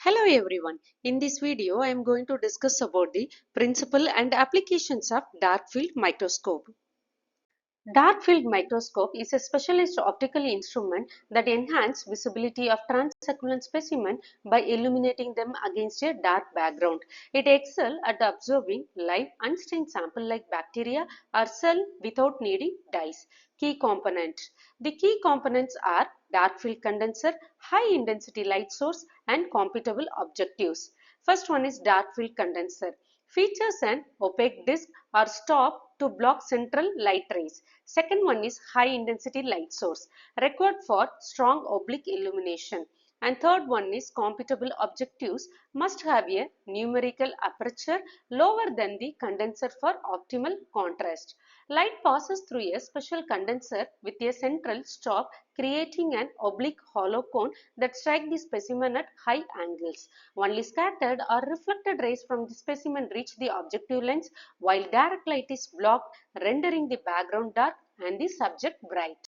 Hello everyone. In this video, I am going to discuss about the principle and applications of dark field microscope. Dark field microscope is a specialized optical instrument that enhances visibility of transsucculent specimens by illuminating them against a dark background. It excels at observing live unstained sample like bacteria or cell without needing dyes. Key components. The key components are dark field condenser, high intensity light source and computable objectives. First one is dark field condenser. Features an opaque disc or stop to block central light rays. Second one is high intensity light source required for strong oblique illumination. And third one is computable objectives must have a numerical aperture lower than the condenser for optimal contrast. Light passes through a special condenser with a central stop creating an oblique hollow cone that strike the specimen at high angles. Only scattered or reflected rays from the specimen reach the objective lens while direct light is blocked, rendering the background dark and the subject bright.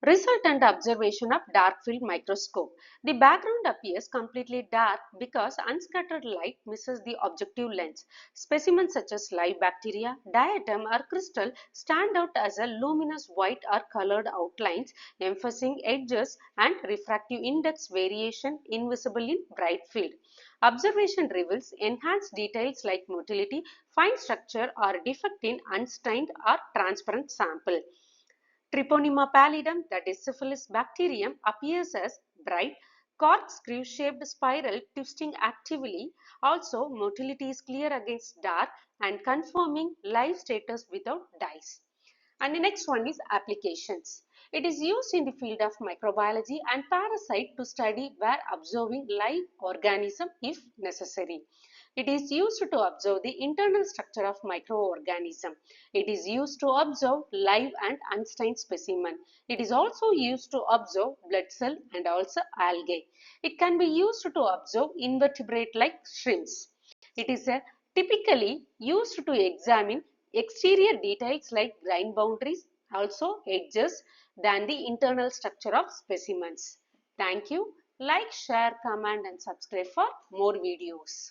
Result and observation of dark field microscope. The background appears completely dark because unscattered light misses the objective lens. Specimens such as live bacteria, diatom or crystal stand out as a luminous white or colored outlines, emphasizing edges and refractive index variation invisible in bright field. Observation reveals enhanced details like motility, fine structure or defect in unstained or transparent sample. Treponema pallidum, that is syphilis bacterium, appears as bright corkscrew-shaped spiral twisting actively. Also, motility is clear against dark and confirming live status without dyes. And the next one is applications. It is used in the field of microbiology and parasite to study where observing live organism if necessary. It is used to observe the internal structure of microorganism. It is used to observe live and unstained specimen. It is also used to observe blood cell and also algae. It can be used to observe invertebrate like shrimps. It is typically used to examine exterior details like grain boundaries, also edges, than the internal structure of specimens. Thank you. Like, share, comment and subscribe for more videos.